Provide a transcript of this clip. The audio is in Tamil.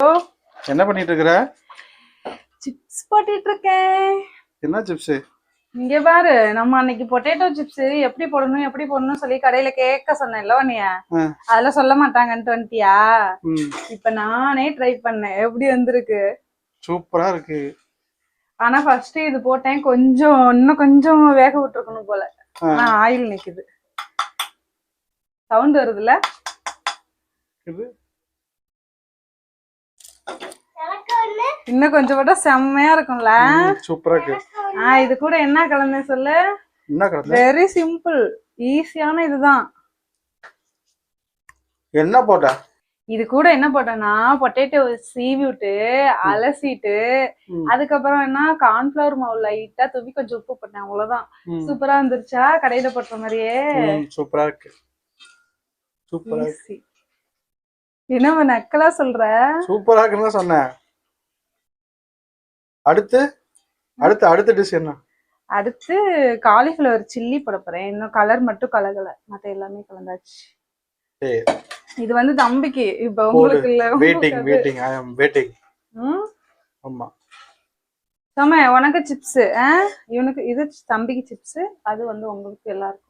என்ன பண்ணிட்டு இருக்கற? சிப்ஸ் போட்டுட்டு இருக்கேன். என்ன சிப்ஸ்? இங்க பாரு, நம்ம அன்னைக்கு பொட்டேட்டோ சிப்ஸ் எப்படி போடணும் சொல்லி கடையில கேட்க சொன்னேன்ல நீ. அதெல்லாம் சொல்ல மாட்டாங்கன்னு வந்துட்டியா? இப்ப நானே ட்ரை பண்ணேன். எப்படி வந்திருக்கு? சூப்பரா இருக்கு. ஆனா ஃபர்ஸ்ட் இது போட்டேன், இன்னும் கொஞ்சம் வேக விட்டுருக்கணும் போல. ஆனா ஆயில் நிக்குது. சவுண்ட் வருதுல்ல? இன்னும் கொஞ்சம் போட்டா செம்மையா இருக்கும்ல? சூப்பரா இருக்கு. இது கூட என்ன கலந்து சொல்லு? என்ன கலந்து? வெரி சிம்பிள், ஈஸியான இதுதான். என்ன போட்ட? இது கூட என்ன போட்டேன்னா, பொட்டேட்டோ சீவி விட்டு அலசிட்டு அதுக்கப்புறம் என்ன கார்ன்ஃபிளவர் மாவு லைட்டா தூவி கொஞ்சம் உப்பு போட்டேன், அவ்வளவுதான். சூப்பரா வந்துருச்சா? கடையில போட்ட மாதிரியே சூப்பரா இருக்கு. சூப்பரா இருக்கு. என்ன நக்கலா சொல்ற? சூப்பரா இருக்குன்னு சொன்னேன். அடுத்து டிஷ் என்ன? அடுத்து காலிஃபிளவர் சில்லி போட போறேன். இன்னும் கலர் மட்டும் கலகல, மத்த எல்லாமே கலந்தாச்சு. இது வந்து தம்பிக்கு, இப்ப உங்களுக்கு இல்ல. Waiting I am waiting. ஆமா சம உனக்கு சிப்ஸ், இவனுக்கு இது தம்பிக்கு சிப்ஸ், அது வந்து உங்களுக்கு எல்லாருக்கும்.